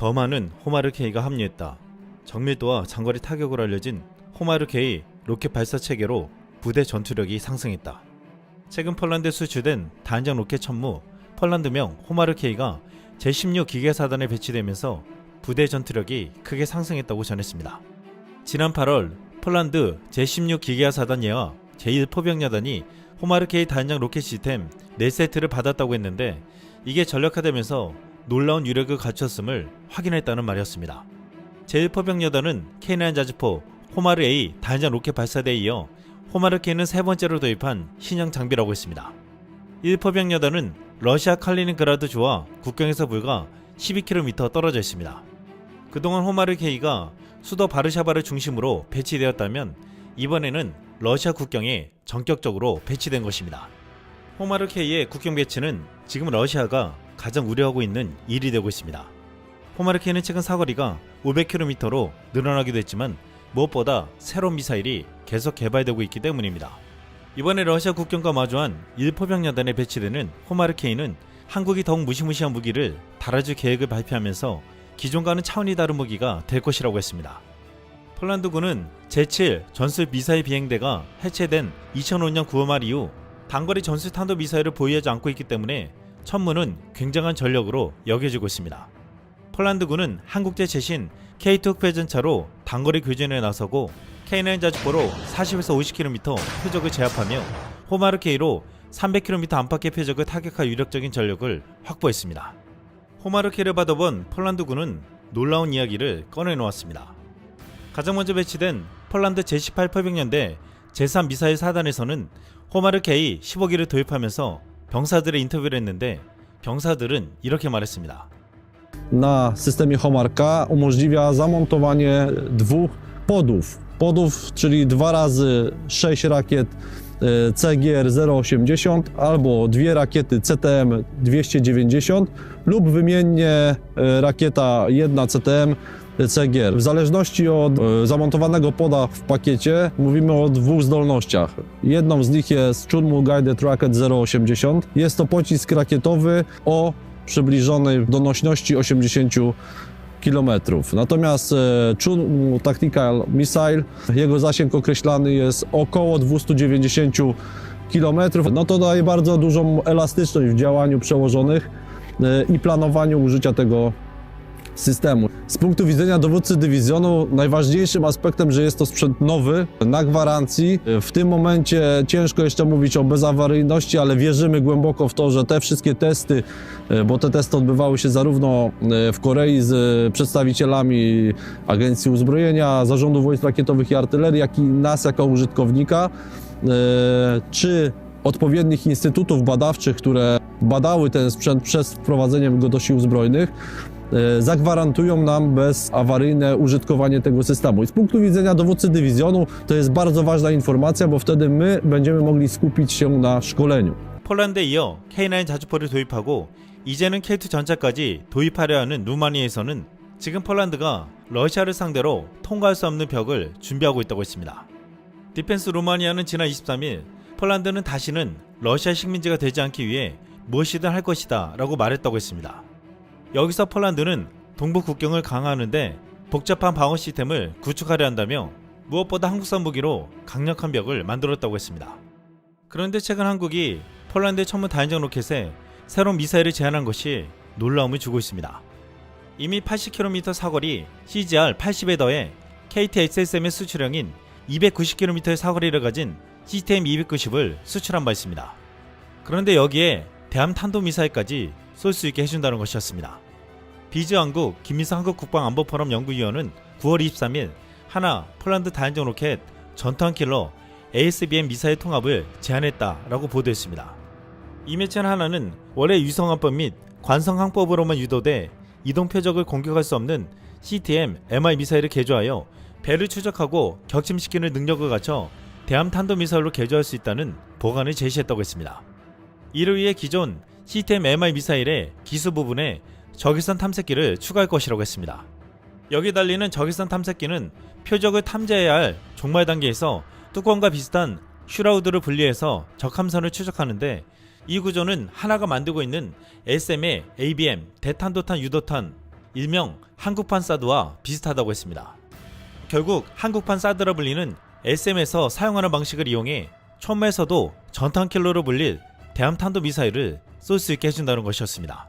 더 많은 호마르-K가 합류했다. 정밀도와 장거리 타격으로 알려진 호마르-K 로켓 발사 체계로 부대 전투력이 상승했다. 최근 폴란드에 수출된 다연장 로켓 천무 폴란드명 호마르-K가 제16 기계사단에 배치되면서 부대 전투력이 크게 상승했다고 전했습니다. 지난 8월 폴란드 제16 기계사단 예와 제1포병여단이 호마르-K 다연장 로켓 시스템 4세트를 받았다고 했는데 이게 전력화되면서 놀라운 유력을 갖췄음을 확인했다는 말이었습니다. 제1포병여단은 K9 자주포 호마르-A 다연장 로켓 발사대에 이어 호마르-K는 세 번째로 도입한 신형 장비라고 했습니다. 1포병여단은 러시아 칼리닝그라드주와 국경에서 불과 12km 떨어져 있습니다. 그동안 호마르-K가 수도 바르샤바를 중심으로 배치되었다면 이번에는 러시아 국경에 전격적으로 배치된 것입니다. 호마르-K의 국경 배치는 지금 러시아가 가장 우려하고 있는 일이 되고 있습니다. 호마르-K는 최근 사거리가 500km로 늘어나기도 했지만 무엇보다 새로운 미사일이 계속 개발되고 있기 때문입니다. 이번에 러시아 국경과 마주한 1포병여단에 배치되는 호마르-K는 한국이 더욱 무시무시한 무기를 달아줄 계획을 발표하면서 기존과는 차원이 다른 무기가 될 것이라고 했습니다. 폴란드군은 제7 전술 미사일 비행대가 해체된 2005년 9월 말 이후 단거리 전술 탄도 미사일을 보유하지 않고 있기 때문에 천무는 굉장한 전력으로 여겨지고 있습니다. 폴란드군은 한국제 최신 K2 흑배전차로 단거리 교전에 나서고 K9 자주포로 40에서 50km 표적을 제압하며 호마르-K로 300km 안팎의 표적을 타격할 유력적인 전력을 확보했습니다. 호마르-K를 받아본 폴란드군은 놀라운 이야기를 꺼내놓았습니다. 가장 먼저 배치된 폴란드 제18포병연대 제3 미사일 사단에서는 호마르-K 15기를 도입하면서 병사들의 인터뷰를 했는데 병사들은 이렇게 말했습니다. Na systemie Homarka umożliwia zamontowanie dwóch podów, czyli 2 razy 6 rakiet CGR-080 albo 2 rakiety CTM-290 lub wymiennie rakieta 1 CTM CGR. W zależności od zamontowanego poda w pakiecie mówimy o 2 zdolnościach. Jedną z nich jest Chunmoo Guided Rocket 080. Jest to pocisk rakietowy o przybliżonej donośności 80 km. Natomiast Chunmoo Tactical Missile, jego zasięg określany jest około 290 km. No to daje bardzo dużą elastyczność w działaniu przełożonych i planowaniu użycia tego systemu. Z punktu widzenia dowódcy dywizjonu najważniejszym aspektem, że jest to sprzęt nowy, na gwarancji. W tym momencie ciężko jeszcze mówić o bezawaryjności, ale wierzymy głęboko w to, że te wszystkie testy, bo te testy odbywały się zarówno w Korei z przedstawicielami Agencji Uzbrojenia, Zarządu Wojsk Rakietowych i Artylerii, jak i nas jako użytkownika, czy odpowiednich instytutów badawczych, które badały ten sprzęt przed wprowadzeniem go do sił zbrojnych, zagwarantują nam bezawaryjne użytkowanie tego systemu. I z punktu widzenia dowódcy dywizjonu to jest bardzo ważna informacja, bo wtedy my będziemy mogli skupić się na szkoleniu. 폴란드에 이어 K9 자주포를 도입하고 이제는 K2 전차까지 도입하려 하는 루마니아에서는 지금 폴란드가 러시아를 상대로 통과할 수 없는 벽을 준비하고 있다고 했습니다. 디펜스 루마니아는 지난 23일 폴란드는 다시는 러시아 식민지가 되지 않기 위해 무엇이든 할 것이다 라고 말했다고 했습니다. 여기서 폴란드는 동부 국경을 강화하는데 복잡한 방어 시스템을 구축하려 한다며 무엇보다 한국산 무기로 강력한 벽을 만들었다고 했습니다. 그런데 최근 한국이 폴란드의 천문 다연장 로켓에 새로운 미사일을 제안한 것이 놀라움을 주고 있습니다. 이미 80km 사거리 CGR-80에 더해 KT-XSM의 수출형인 290km의 사거리를 가진 CTM-290을 수출한 바 있습니다. 그런데 여기에 대함 탄도미사일까지 쏠 수 있게 해준다는 것이었습니다. 비즈 한국 김민성 한국국방안보포럼 연구위원은 9월 23일 하나 폴란드 다연장 로켓 전투함 킬러 ASBM 미사일 통합을 제안했다라고 보도했습니다. 이 매체는 하나는 원래 유성함법 및 관성항법으로만 유도돼 이동 표적을 공격할 수 없는 CTM MI 미사일을 개조하여 배를 추적하고 격침시키는 능력을 갖춰 대함 탄도미사일로 개조할 수 있다는 보관을 제시했다고 했습니다. 이를 위해 기존 CTM MI 미사일의 기수 부분에 적외선 탐색기를 추가할 것이라고 했습니다. 여기 달리는 적외선 탐색기는 표적을 탐지해야 할 종말 단계에서 뚜껑과 비슷한 슈라우드를 분리해서 적함선을 추적하는데 이 구조는 하나가 만들고 있는 SM의 ABM, 대탄도탄, 유도탄, 일명 한국판 사드와 비슷하다고 했습니다. 결국 한국판 사드라 불리는 SM에서 사용하는 방식을 이용해 천무에서도 전탄킬러로 불릴 대함탄도미사일을 쏠 수 있게 해준다는 것이었습니다.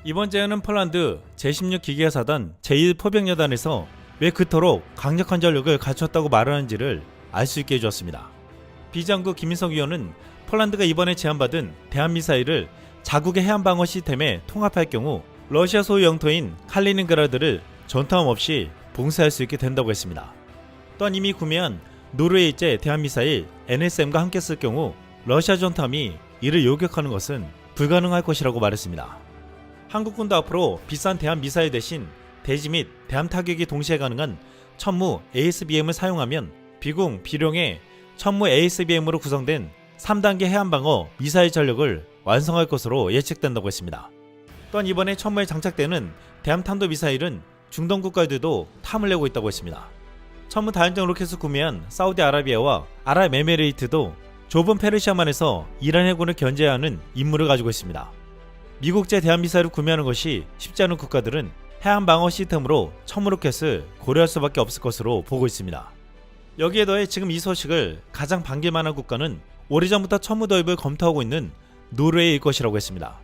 이번 제안은 폴란드 제16 기계사단 제1포병여단에서 왜 그토록 강력한 전력을 갖췄다고 말하는지를 알 수 있게 해주었습니다. 비장국 김인석 위원은 폴란드가 이번에 제안받은 대함미사일을 자국의 해안방어 시스템에 통합할 경우 러시아 소유 영토인 칼리닝그라드를 전투함 없이 봉쇄할 수 있게 된다고 했습니다. 또한 이미 구매한 노르웨이제 대함미사일 NSM과 함께 쓸 경우 러시아 전투함이 이를 요격하는 것은 불가능할 것이라고 말했습니다. 한국군도 앞으로 비싼 대함미사일 대신 대지 및 대함 타격이 동시에 가능한 천무 ASBM을 사용하면 비공, 비룡의 천무 ASBM으로 구성된 3단계 해안방어 미사일 전력을 완성할 것으로 예측된다고 했습니다. 또한 이번에 천무에 장착되는 대함탄도미사일은 중동 국가들도 탐을 내고 있다고 했습니다. 천무 다연장 로켓을 구매한 사우디아라비아와 아랍에미레이트도 좁은 페르시아만에서 이란 해군을 견제해야 하는 임무를 가지고 있습니다. 미국제 대함미사일을 구매하는 것이 쉽지 않은 국가들은 해안방어 시스템으로 천무 로켓을 고려할 수밖에 없을 것으로 보고 있습니다. 여기에 더해 지금 이 소식을 가장 반길만한 국가는 오래전부터 천무 도입을 검토하고 있는 노르웨이일 것이라고 했습니다.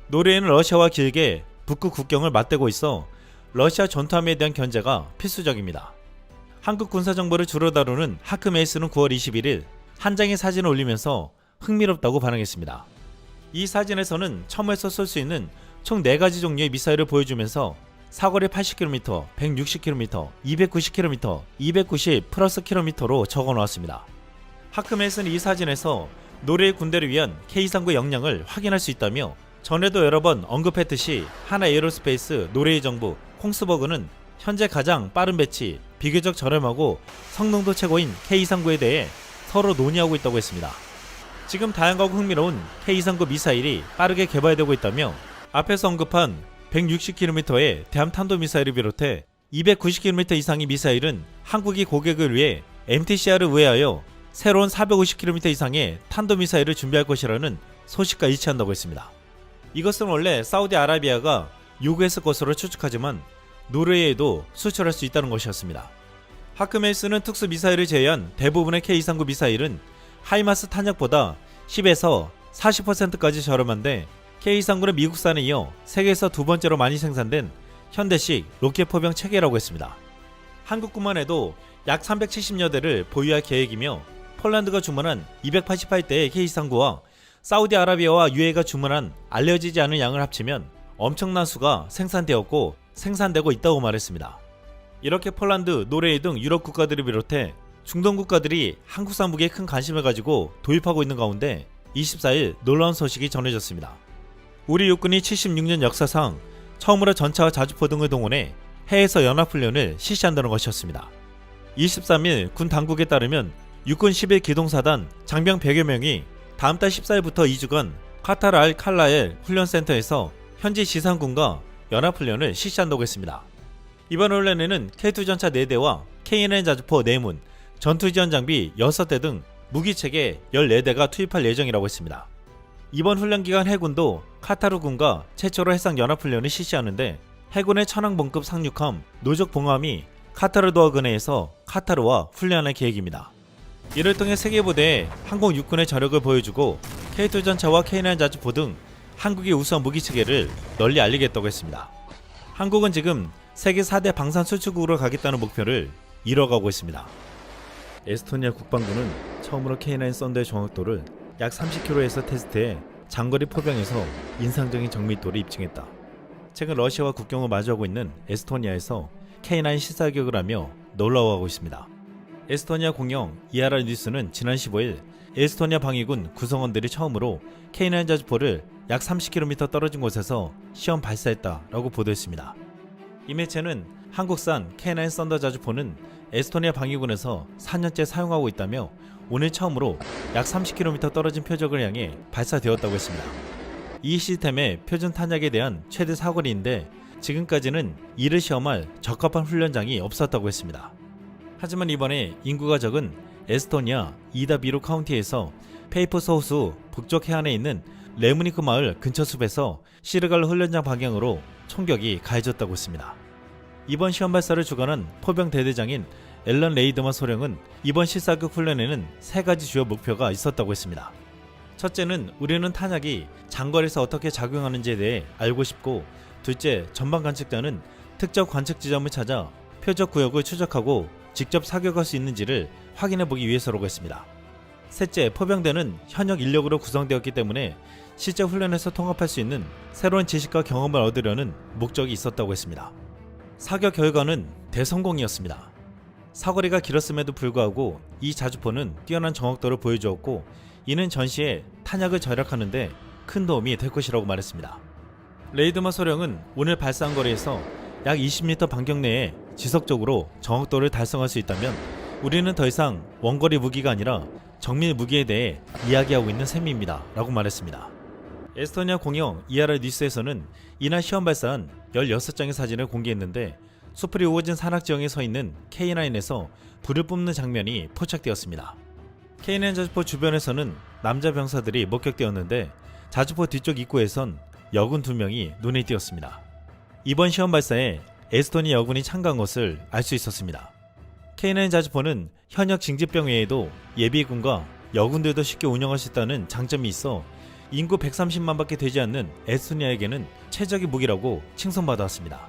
노르웨이는 러시아와 길게 북극 국경을 맞대고 있어 러시아 전투함에 대한 견제가 필수적입니다. 한국 군사정보를 주로 다루는 하크메이스는 9월 21일 한 장의 사진을 올리면서 흥미롭다고 반응했습니다. 이 사진에서는 천무에서 쏠 수 있는 총 4가지 종류의 미사일을 보여주면서 사거리 80km, 160km, 290km, 290 플러스 km로 적어놓았습니다. 하크메이스는 이 사진에서 노르웨이 군대를 위한 K-29 역량을 확인할 수 있다며 전에도 여러 번 언급했듯이 하나 에어로스페이스 노르웨이 정부 콩스버그는 현재 가장 빠른 배치, 비교적 저렴하고 성능도 최고인 K-29에 대해 서로 논의하고 있다고 했습니다. 지금 다양하고 흥미로운 K-29 미사일이 빠르게 개발되고 있다며 앞에서 언급한 160km의 대함탄도미사일을 비롯해 290km 이상의 미사일은 한국이 고객을 위해 MTCR을 우회하여 새로운 450km 이상의 탄도미사일을 준비할 것이라는 소식과 일치한다고 했습니다. 이것은 원래 사우디아라비아가 요구했을 것으로 추측하지만 노르웨이에도 수출할 수 있다는 것이었습니다. 하크메이스는 특수 미사일을 제외한 대부분의 K-29 미사일은 하이마스 탄약보다 10에서 40%까지 저렴한데 K-29는 미국산에 이어 세계에서 두 번째로 많이 생산된 현대식 로켓 포병 체계라고 했습니다. 한국군만 해도 약 370여 대를 보유할 계획이며 폴란드가 주문한 288대의 K-29와 사우디아라비아와 UAE가 주문한 알려지지 않은 양을 합치면 엄청난 수가 생산되었고 생산되고 있다고 말했습니다. 이렇게 폴란드, 노르웨이 등 유럽 국가들을 비롯해 중동 국가들이 한국산 무기에 큰 관심을 가지고 도입하고 있는 가운데 24일 놀라운 소식이 전해졌습니다. 우리 육군이 76년 역사상 처음으로 전차와 자주포 등을 동원해 해에서 연합훈련을 실시한다는 것이었습니다. 23일 군 당국에 따르면 육군 11기동사단 장병 100여 명이 다음 달 14일부터 2주간 카타르 알 칼라엘 훈련센터에서 현지 지상군과 연합훈련을 실시한다고 했습니다. 이번 훈련에는 K2 전차 4대와 KNN 자주포 4문, 전투지원 장비 6대 등 무기체계 14대가 투입할 예정이라고 했습니다. 이번 훈련 기간 해군도 카타르군과 최초로 해상 연합훈련을 실시하는데 해군의 천왕봉급 상륙함 노적봉함이 카타르 도하근해에서 카타르와 훈련할 계획입니다. 이를 통해 세계부대에 항공 육군의 저력을 보여주고 K2 전차와 K9 자주포 등 한국의 우수한 무기체계를 널리 알리겠다고 했습니다. 한국은 지금 세계 4대 방산 수출국으로 가겠다는 목표를 이뤄가고 있습니다. 에스토니아 국방부는 처음으로 K9 썬더의 정확도를 약 30km에서 테스트해 장거리 포병에서 인상적인 정밀도를 입증했다. 최근 러시아와 국경을 마주하고 있는 에스토니아에서 K9 실사격을 하며 놀라워하고 있습니다. 에스토니아 공영 이아라 뉴스는 지난 15일 에스토니아 방위군 구성원들이 처음으로 K9 자주포를 약 30km 떨어진 곳에서 시험 발사했다라고 보도했습니다. 이 매체는 한국산 K9 썬더 자주포는 에스토니아 방위군에서 4년째 사용하고 있다며 오늘 처음으로 약 30km 떨어진 표적을 향해 발사되었다고 했습니다. 이 시스템의 표준 탄약에 대한 최대 사거리인데 지금까지는 이를 시험할 적합한 훈련장이 없었다고 했습니다. 하지만 이번에 인구가 적은 에스토니아 이다비루 카운티에서 페이퍼스 호수 북쪽 해안에 있는 레무니크 마을 근처 숲에서 시르갈로 훈련장 방향으로 총격이 가해졌다고 했습니다. 이번 시험 발사를 주관한 포병 대대장인 앨런 레이드만 소령은 이번 실사격 훈련에는 3가지 주요 목표가 있었다고 했습니다. 첫째는 우리는 탄약이 장거리에서 어떻게 작용하는지에 대해 알고 싶고, 둘째, 전방 관측자는 특정 관측 지점을 찾아 표적 구역을 추적하고 직접 사격할 수 있는지를 확인해 보기 위해서라고 했습니다. 셋째, 포병대는 현역 인력으로 구성되었기 때문에 실제 훈련에서 통합할 수 있는 새로운 지식과 경험을 얻으려는 목적이 있었다고 했습니다. 사격 결과는 대성공이었습니다. 사거리가 길었음에도 불구하고 이 자주포는 뛰어난 정확도를 보여주었고, 이는 전시에 탄약을 절약하는 데 큰 도움이 될 것이라고 말했습니다. 레이드만 소령은 오늘 발사한 거리에서 약 20m 반경 내에 지속적으로 정확도를 달성할 수 있다면 우리는 더 이상 원거리 무기가 아니라 정밀 무기에 대해 이야기하고 있는 셈입니다 라고 말했습니다. 에스토니아 공영 이아라 뉴스에서는 이날 시험 발사한 16장의 사진을 공개했는데, 수풀이 우거진 산악 지형에 서 있는 K9에서 불을 뿜는 장면이 포착되었습니다. K9 자주포 주변에서는 남자 병사들이 목격되었는데, 자주포 뒤쪽 입구에선 여군 2명이 눈에 띄었습니다. 이번 시험 발사에 에스토니아 여군이 참가한 것을 알 수 있었습니다. K9 자주포는 현역 징집병 외에도 예비군과 여군들도 쉽게 운영할 수 있다는 장점이 있어 인구 130만밖에 되지 않는 에스토니아에게는 최적의 무기라고 칭송받았습니다.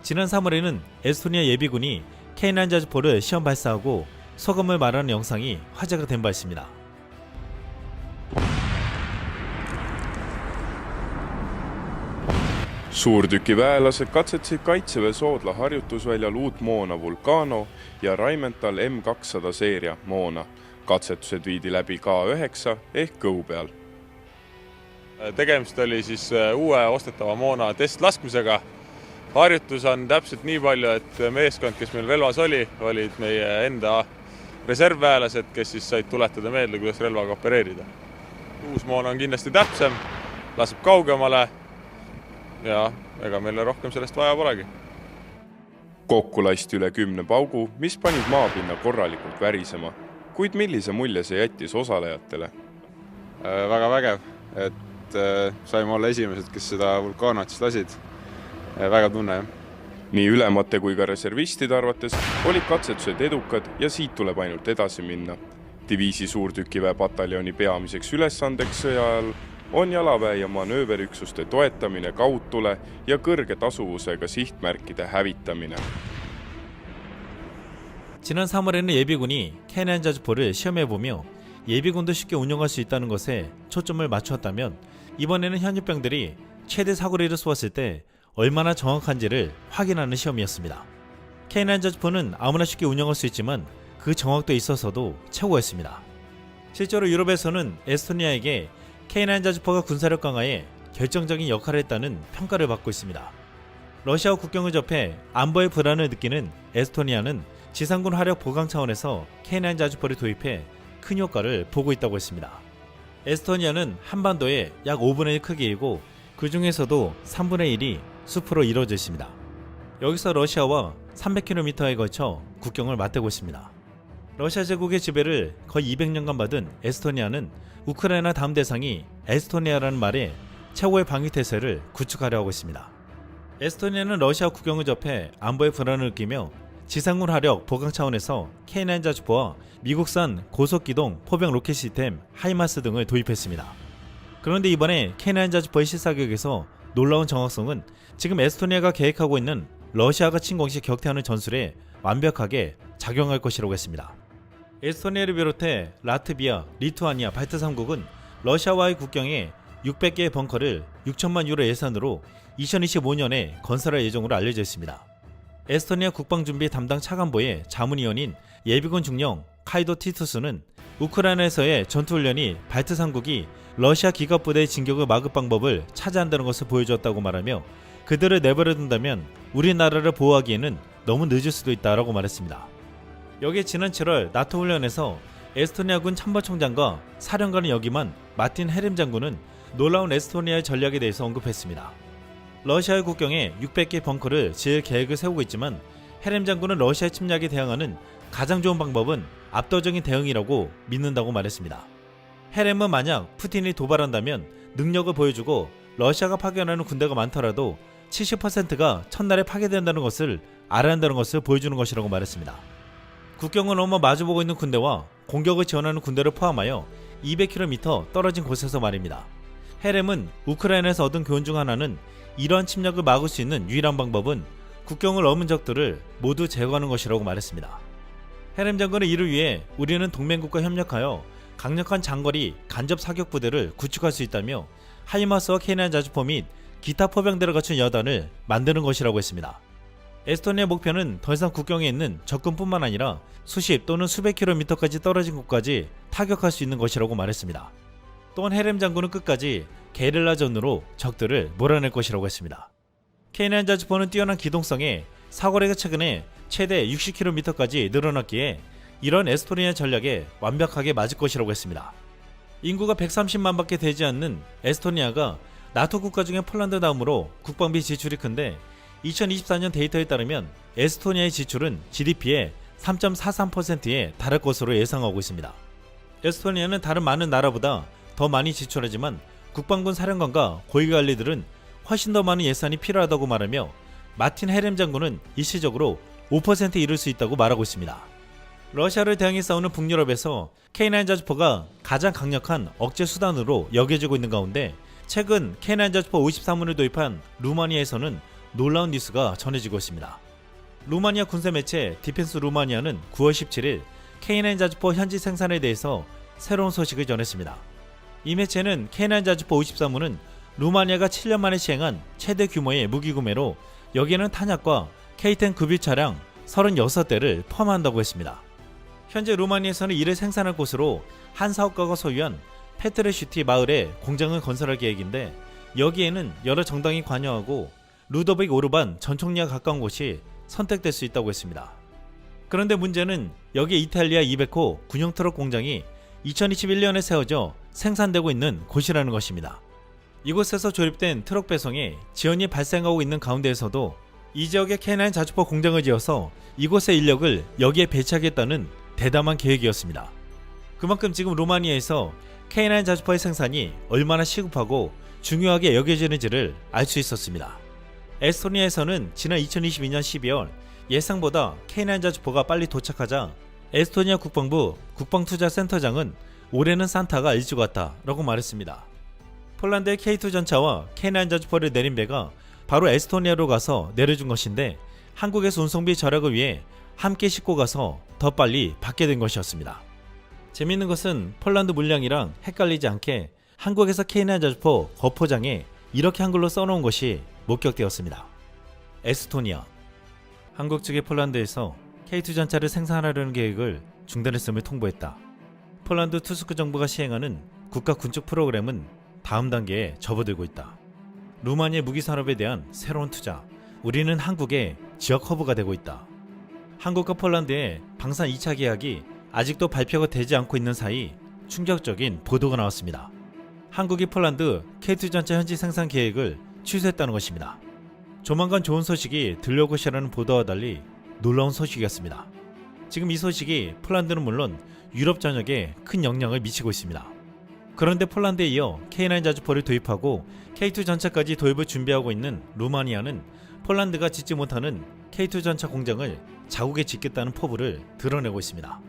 지난 3월에는 에스토니아 예비군이 K9 자주포를 시험 발사하고 소감을 말하는 영상이 화제가 된 바 있습니다. Suurtükiväelased katsetasid Kaitseväe Soodla harjutusväljal uut moona Vulcano ja Rheinmetall M200 seeria moona. Katsetused viidi läbi K9 ehk kõhu peal. Tegemist oli siis uue ostetava moona testlaskmisega. Harjutus on täpselt nii palju, et meeskond, kes meil relvas oli, olid meie enda reservväelased, kes siis said tuletada meelde, kuidas relvaga opereerida. Uus moon on kindlasti täpsem, laseb kaugemale ja ega meile rohkem sellest vaja polegi. Kokku lasti üle 10 paugu, mis panid maapinna korralikult värisema. Kuid millise mulje see jättis osalejatele? Väga vägev, et saime olla esimesed, kes seda Vulcanot siis lasid. Väga tunne, jah. Nii ülemate kui ka reservistide arvates olid katsetused edukad ja siit tuleb ainult edasi minna. Diviisi suurtükiväe pataljoni peamiseks ülesandeks sõja ajal on jalaväe ja manööverüksuste toetamine kaudtule ja kõrge tasuvusega sihtmärkide hävitamine. 지난 3월에는 예비군이 K9 자주포를 시험해보며 예비군도 쉽게 운영할 수 있다는 것에 초점을 맞추었다면, 이번에는 현역병들이 최대 사거리를 쏘았을 때 얼마나 정확한지를 확인하는 시험이었습니다. K9 자주포는 아무나 쉽게 운영할 수 있지만 그 정확도에 있어서도 최고였습니다. 실제로 유럽에서는 에스토니아에게 K9 자주포가 군사력 강화에 결정적인 역할을 했다는 평가를 받고 있습니다. 러시아와 국경을 접해 안보의 불안을 느끼는 에스토니아는 지상군 화력 보강 차원에서 K9 자주포를 도입해 큰 효과를 보고 있다고 했습니다. 에스토니아는 한반도의 약 5분의 1 크기이고 그 중에서도 3분의 1이 숲으로 이루어져 있습니다. 여기서 러시아와 300km에 걸쳐 국경을 맞대고 있습니다. 러시아 제국의 지배를 거의 200년간 받은 에스토니아는 우크라이나 다음 대상이 에스토니아라는 말에 최고의 방위태세를 구축하려 하고 있습니다. 에스토니아는 러시아 국경을 접해 안보의 불안을 느끼며 지상군 화력 보강 차원에서 K9 자주포와 미국산 고속기동 포병 로켓 시스템 하이마스 등을 도입했습니다. 그런데 이번에 K9 자주포의 실사격에서 놀라운 정확성은 지금 에스토니아가 계획하고 있는 러시아가 침공 시 격퇴하는 전술에 완벽하게 작용할 것이라고 했습니다. 에스토니아를 비롯해 라트비아, 리투아니아, 발트 3국은 러시아와의 국경에 600개의 벙커를 6천만 유로 예산으로 2025년에 건설할 예정으로 알려져 있습니다. 에스토니아 국방준비 담당 차관보의 자문위원인 예비군 중령 카이도 티투스는 우크라이나에서의 전투훈련이 발트 3국이 러시아 기갑부대의 진격을 막을 방법을 찾아야 한다는 것을 보여주었다고 말하며, 그들을 내버려둔다면 우리나라를 보호하기에는 너무 늦을 수도 있다라고 말했습니다. 여기에 지난 7월 나토 훈련에서 에스토니아군 참모총장과 사령관을 역임한 마틴 헤렘 장군은 놀라운 에스토니아의 전략에 대해서 언급했습니다. 러시아의 국경에 600개 벙커를 지을 계획을 세우고 있지만 헤렘 장군은 러시아의 침략에 대항하는 가장 좋은 방법은 압도적인 대응이라고 믿는다고 말했습니다. 헤렘은 만약 푸틴이 도발한다면 능력을 보여주고 러시아가 파견하는 군대가 많더라도 70%가 첫날에 파괴된다는 것을 알아야 한다는 것을 보여주는 것이라고 말했습니다. 국경을 넘어 마주보고 있는 군대와 공격을 지원하는 군대를 포함하여 200km 떨어진 곳에서 말입니다. 헤렘은 우크라이나에서 얻은 교훈 중 하나는 이러한 침략을 막을 수 있는 유일한 방법은 국경을 넘은 적들을 모두 제거하는 것이라고 말했습니다. 헤렘 장군은 이를 위해 우리는 동맹국과 협력하여 강력한 장거리 간접 사격 부대를 구축할 수 있다며 하이마스와 K9 자주포 및 기타 포병대를 갖춘 여단을 만드는 것이라고 했습니다. 에스토니아 목표는 더 이상 국경에 있는 적군뿐만 아니라 수십 또는 수백 킬로미터까지 떨어진 곳까지 타격할 수 있는 것이라고 말했습니다. 또한 헤렘 장군은 끝까지 게릴라전으로 적들을 몰아낼 것이라고 했습니다. K9 자주포는 뛰어난 기동성에 사거리가 최근에 최대 60km까지 늘어났기에 이런 에스토니아 전략에 완벽하게 맞을 것이라고 했습니다. 인구가 130만밖에 되지 않는 에스토니아가 나토 국가 중에 폴란드 다음으로 국방비 지출이 큰데 2024년 데이터에 따르면 에스토니아의 지출은 GDP의 3.43%에 달할 것으로 예상하고 있습니다. 에스토니아는 다른 많은 나라보다 더 많이 지출하지만 국방군 사령관과 고위관리들은 훨씬 더 많은 예산이 필요하다고 말하며 마틴 헤렘 장군은 일시적으로 5%에 이를 수 있다고 말하고 있습니다. 러시아를 대항해 싸우는 북유럽에서 K9 자주포가 가장 강력한 억제 수단으로 여겨지고 있는 가운데 최근 K9 자주포 53문을 도입한 루마니아에서는 놀라운 뉴스가 전해지고 있습니다. 루마니아 군사 매체 디펜스 루마니아는 9월 17일 K9 자주포 현지 생산에 대해서 새로운 소식을 전했습니다. 이 매체는 K9 자주포 53문은 루마니아가 7년 만에 시행한 최대 규모의 무기 구매로 여기에는 탄약과 K10 급유 차량 36대를 포함한다고 했습니다. 현재 루마니아에서는 이를 생산할 곳으로 한 사업가가 소유한 페트레슈티 마을에 공장을 건설할 계획인데 여기에는 여러 정당이 관여하고 루도빅 오르반 전 총리와 가까운 곳이 선택될 수 있다고 했습니다. 그런데 문제는 여기 이탈리아 200호 군용 트럭 공장이 2021년에 세워져 생산되고 있는 곳이라는 것입니다. 이곳에서 조립된 트럭 배송에 지연이 발생하고 있는 가운데에서도 이 지역에 K9 자주포 공장을 지어서 이곳의 인력을 여기에 배치하겠다는 대담한 계획이었습니다. 그만큼 지금 루마니아에서 K9 자주포의 생산이 얼마나 시급하고 중요하게 여겨지는지를 알 수 있었습니다. 에스토니아에서는 지난 2022년 12월 예상보다 K9 자주포가 빨리 도착하자 에스토니아 국방부 국방투자센터장은 올해는 산타가 일찍 왔다 라고 말했습니다. 폴란드의 K2 전차와 K9 자주포를 내린 배가 바로 에스토니아로 가서 내려준 것인데 한국에서 운송비 절약을 위해 함께 싣고 가서 더 빨리 받게 된 것이었습니다. 재미있는 것은 폴란드 물량이랑 헷갈리지 않게 한국에서 K9 자주포 거포장에 이렇게 한글로 써놓은 것이 목격되었습니다. 에스토니아. 한국 측의 폴란드에서 K2 전차를 생산하려는 계획을 중단했음을 통보했다. 폴란드 투스크 정부가 시행하는 국가 군축 프로그램은 다음 단계에 접어들고 있다. 루마니아 무기 산업에 대한 새로운 투자. 우리는 한국의 지역 허브가 되고 있다. 한국과 폴란드의 방산 2차 계약이 아직도 발표가 되지 않고 있는 사이 충격적인 보도가 나왔습니다. 한국이 폴란드 K2 전차 현지 생산 계획을 취소했다는 것입니다. 조만간 좋은 소식이 들려올 것이라는 보도와 달리 놀라운 소식이었습니다. 지금 이 소식이 폴란드는 물론 유럽 전역에 큰 영향을 미치고 있습니다. 그런데 폴란드에 이어 K9 자주포를 도입하고 K2 전차까지 도입을 준비하고 있는 루마니아는 폴란드가 짓지 못하는 K2 전차 공장을 자국에 짓겠다는 포부를 드러내고 있습니다.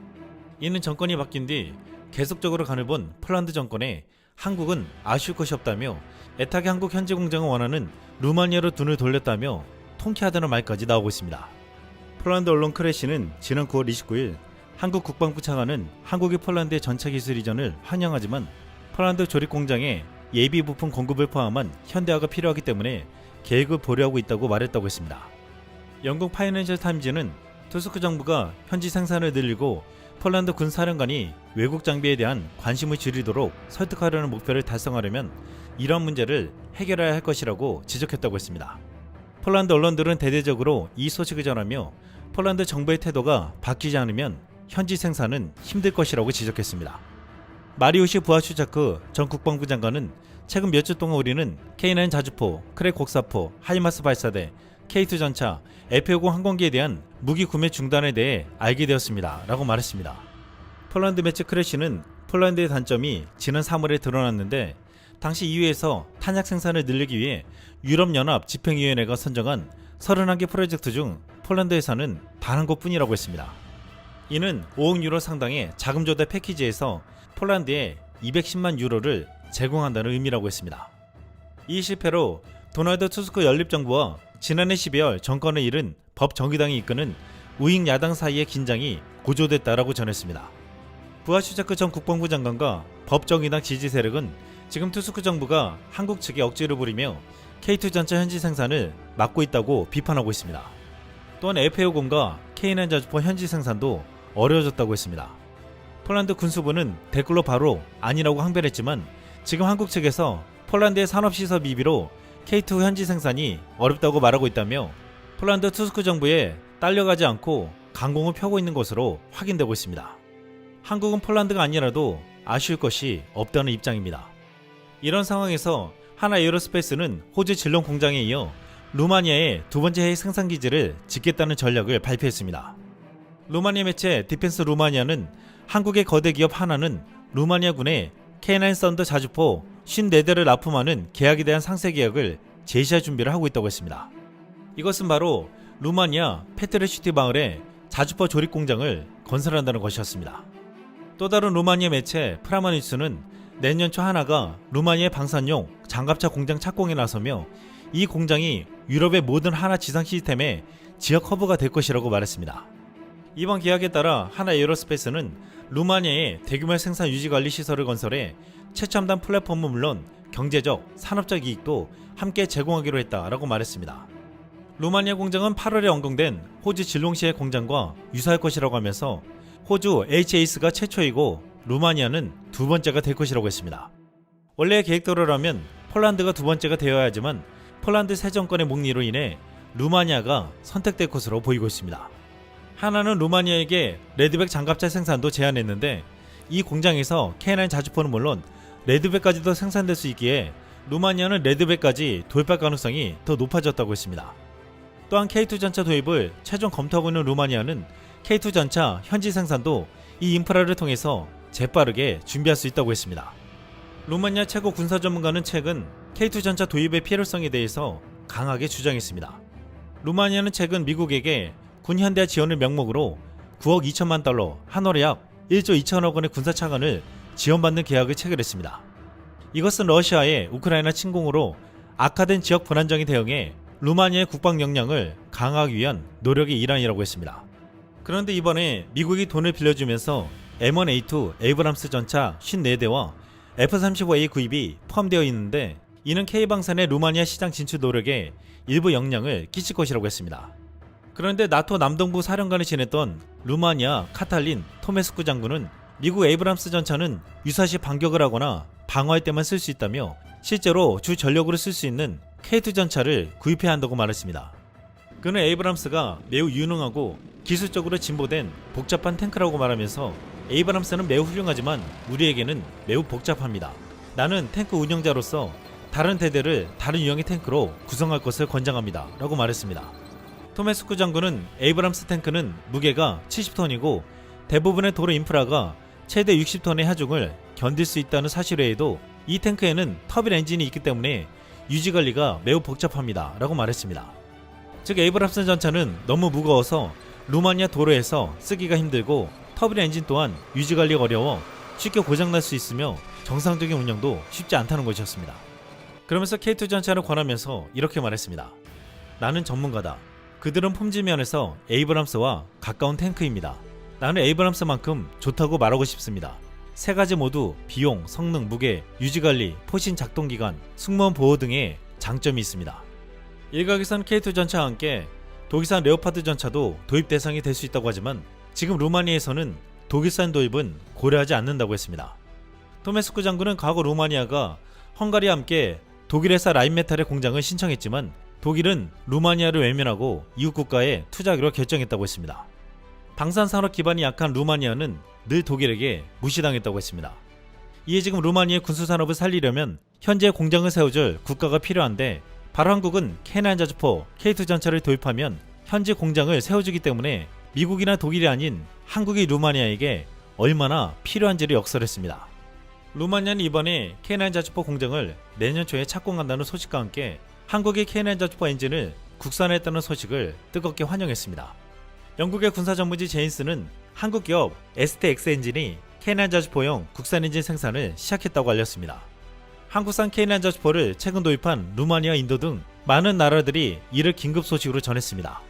이는 정권이 바뀐 뒤 계속적으로 간을 본 폴란드 정권에 한국은 아쉬울 것이 없다며 애타게 한국 현지 공장을 원하는 루마니아로 눈을 돌렸다며 통쾌하다는 말까지 나오고 있습니다. 폴란드 언론 크레시는 지난 9월 29일 한국 국방부 차관은 한국이 폴란드의 전차 기술 이전을 환영하지만 폴란드 조립 공장에 예비 부품 공급을 포함한 현대화가 필요하기 때문에 계획을 보류하고 있다고 말했다고 했습니다. 영국 파이낸셜 타임즈는 투스크 정부가 현지 생산을 늘리고 폴란드 군 사령관이 외국 장비에 대한 관심을 줄이도록 설득하려는 목표를 달성하려면 이러한 문제를 해결해야 할 것이라고 지적했다고 했습니다. 폴란드 언론들은 대대적으로 이 소식을 전하며 폴란드 정부의 태도가 바뀌지 않으면 현지 생산은 힘들 것이라고 지적했습니다. 마리우시 부하슈차크 전 국방부 장관은 최근 몇 주 동안 우리는 K9 자주포, 크랙 곡사포, 하이마스 발사대, K2 전차, F-50 항공기에 대한 무기 구매 중단에 대해 알게 되었습니다 라고 말했습니다. 폴란드 매체 크래시는 폴란드의 단점이 지난 3월에 드러났는데 당시 EU에서 탄약 생산을 늘리기 위해 유럽연합 집행위원회가 선정한 31개 프로젝트 중 폴란드에서는 단 한 곳뿐이라고 했습니다. 이는 5억 유로 상당의 자금 조달 패키지에서 폴란드에 210만 유로를 제공한다는 의미라고 했습니다. 이 실패로 도널드 투스크 연립정부와 지난해 12월 정권을 잃은 법정의당이 이끄는 우익 야당 사이의 긴장이 고조됐다라고 전했습니다. 부하슈차크 전 국방부 장관과 법정의당 지지 세력은 지금 투스크 정부가 한국 측에 억지를 부리며 K2 전차 현지 생산을 막고 있다고 비판하고 있습니다. 또한 F-50과 K9 자주포 현지 생산도 어려워졌다고 했습니다. 폴란드 군수부는 댓글로 바로 아니라고 항변했지만 지금 한국 측에서 폴란드의 산업시설 미비로 K2 현지 생산이 어렵다고 말하고 있다며 폴란드 투스크 정부에 딸려가지 않고 강공을 펴고 있는 것으로 확인되고 있습니다. 한국은 폴란드가 아니라도 아쉬울 것이 없다는 입장입니다. 이런 상황에서 하나 에어로스페이스는 호주 질롱 공장에 이어 루마니아의 두 번째 해외 생산기지를 짓겠다는 전략을 발표했습니다. 루마니아 매체 디펜스 루마니아는 한국의 거대 기업 하나는 루마니아군의 K9 썬더 자주포 54대를 납품하는 계약에 대한 상세 계약을 제시할 준비를 하고 있다고 했습니다. 이것은 바로 루마니아 페트레슈티 마을에 자주포 조립 공장을 건설한다는 것이었습니다. 또 다른 루마니아 매체 프라마뉴스는 내년 초 하나가 루마니아의 방산용 장갑차 공장 착공에 나서며 이 공장이 유럽의 모든 하나 지상 시스템의 지역 허브가 될 것이라고 말했습니다. 이번 계약에 따라 하나 에어로스페이스는 루마니아의 대규모 생산 유지 관리 시설을 건설해 최첨단 플랫폼은 물론 경제적, 산업적 이익도 함께 제공하기로 했다라고 말했습니다. 루마니아 공장은 8월에 완공된 호주 질롱시의 공장과 유사할 것이라고 하면서 호주 HAS가 최초이고 루마니아는 두 번째가 될 것이라고 했습니다. 원래의 계획대로라면 폴란드가 두 번째가 되어야 하지만 폴란드 새 정권의 목리로 인해 루마니아가 선택될 것으로 보이고 있습니다. 하나는 루마니아에게 레드백 장갑차 생산도 제안했는데 이 공장에서 K9 자주포는 물론 레드백까지도 생산될 수 있기에 루마니아는 레드백까지 도입할 가능성이 더 높아졌다고 했습니다. 또한 K2 전차 도입을 최종 검토하고 있는 루마니아는 K2 전차 현지 생산도 이 인프라를 통해서 재빠르게 준비할 수 있다고 했습니다. 루마니아 최고 군사 전문가는 최근 K2 전차 도입의 필요성에 대해서 강하게 주장했습니다. 루마니아는 최근 미국에게 군 현대화 지원을 명목으로 9억 2천만 달러, 한월에 약 1조 2천억 원의 군사 차관을 지원받는 계약을 체결했습니다. 이것은 러시아의 우크라이나 침공으로 악화된 지역 불안정에 대응해 루마니아의 국방 역량을 강화하기 위한 노력의 일환이라고 했습니다. 그런데 이번에 미국이 돈을 빌려주면서 M1A2 에이브람스 전차 54대와 F-35A 구입이 포함되어 있는데 이는 K방산의 루마니아 시장 진출 노력에 일부 영향을 끼칠 것이라고 했습니다. 그런데 나토 남동부 사령관을 지냈던 루마니아 카탈린 토메스쿠 장군은 미국 에이브람스 전차는 유사시 반격을 하거나 방어할 때만 쓸 수 있다며 실제로 주 전력으로 쓸 수 있는 K2 전차를 구입해야 한다고 말했습니다. 그는 에이브람스가 매우 유능하고 기술적으로 진보된 복잡한 탱크라고 말하면서 에이브람스는 매우 훌륭하지만 우리에게는 매우 복잡합니다. 나는 탱크 운영자로서 다른 대대를 다른 유형의 탱크로 구성할 것을 권장합니다. 라고 말했습니다. 토메스쿠 장군은 에이브람스 탱크는 무게가 70톤이고 대부분의 도로 인프라가 최대 60톤의 하중을 견딜 수 있다는 사실 외에도 이 탱크에는 터빈 엔진이 있기 때문에 유지관리가 매우 복잡합니다. 라고 말했습니다. 즉 에이브람스 전차는 너무 무거워서 루마니아 도로에서 쓰기가 힘들고 터빈 엔진 또한 유지관리가 어려워 쉽게 고장날 수 있으며 정상적인 운영도 쉽지 않다는 것이었습니다. 그러면서 K2 전차를 권하면서 이렇게 말했습니다. 나는 전문가다. 그들은 품질 면에서 에이브람스와 가까운 탱크입니다. 나는 에이브람스만큼 좋다고 말하고 싶습니다. 세 가지 모두 비용, 성능, 무게, 유지관리, 포신 작동기간, 승무원 보호 등의 장점이 있습니다. 일각에선 K2 전차와 함께 독일산 레오파드 전차도 도입 대상이 될 수 있다고 하지만 지금 루마니아에서는 독일산 도입은 고려하지 않는다고 했습니다. 토메스쿠 장군은 과거 루마니아가 헝가리와 함께 독일에서 라인메탈의 공장을 신청했지만 독일은 루마니아를 외면하고 이웃 국가에 투자하기로 결정했다고 했습니다. 방산산업 기반이 약한 루마니아는 늘 독일에게 무시당했다고 했습니다. 이에 지금 루마니아의 군수산업을 살리려면 현재 공장을 세워줄 국가가 필요한데 바로 한국은 K9 자주포 K2 전차를 도입하면 현지 공장을 세워주기 때문에 미국이나 독일이 아닌 한국이 루마니아에게 얼마나 필요한지를 역설했습니다. 루마니아는 이번에 K9 자주포 공장을 내년 초에 착공한다는 소식과 함께 한국의 K9 자주포 엔진을 국산화했다는 소식을 뜨겁게 환영했습니다. 영국의 군사전문지 제인스는 한국 기업 STX 엔진이 K9 자주포용 국산 엔진 생산을 시작했다고 알렸습니다. 한국산 K9 자주포를 최근 도입한 루마니아, 인도 등 많은 나라들이 이를 긴급 소식으로 전했습니다.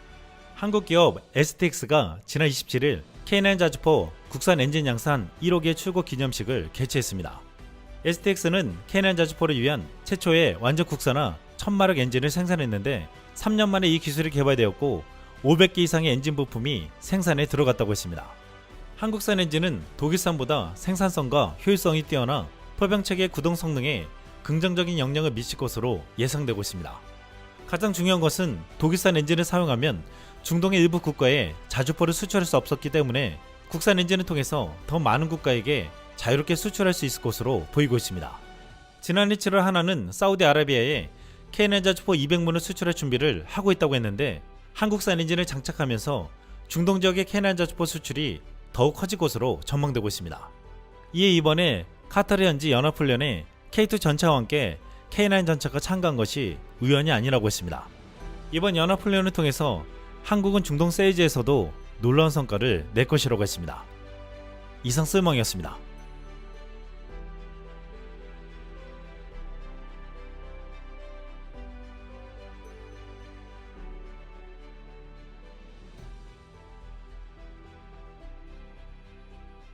한국 기업 STX가 지난 27일 K9 자주포 국산 엔진 양산 1호 개 출고 기념식을 개최했습니다. STX는 K9 자주포를 위한 최초의 완전 국산화 1000마력 엔진을 생산했는데 3년 만에 이 기술이 개발되었고 500개 이상의 엔진 부품이 생산에 들어갔다고 했습니다. 한국산 엔진은 독일산보다 생산성과 효율성이 뛰어나 포병체계 구동 성능에 긍정적인 영향을 미칠 것으로 예상되고 있습니다. 가장 중요한 것은 독일산 엔진을 사용하면 중동의 일부 국가에 자주포를 수출할 수 없었기 때문에 국산 엔진을 통해서 더 많은 국가에게 자유롭게 수출할 수 있을 것으로 보이고 있습니다. 지난해 7월 하나는 사우디아라비아에 K9 자주포 200문을 수출할 준비를 하고 있다고 했는데 한국산 엔진을 장착하면서 중동 지역의 K9 자주포 수출이 더욱 커질 것으로 전망되고 있습니다. 이에 이번에 카타르 현지 연합훈련에 K2 전차와 함께 K9 전차가 참가한 것이 우연이 아니라고 했습니다. 이번 연합훈련을 통해서 한국은 중동 세이지에서도 놀라운 성과를 낼 것이라고 했습니다. 이상 쓸멍이었습니다.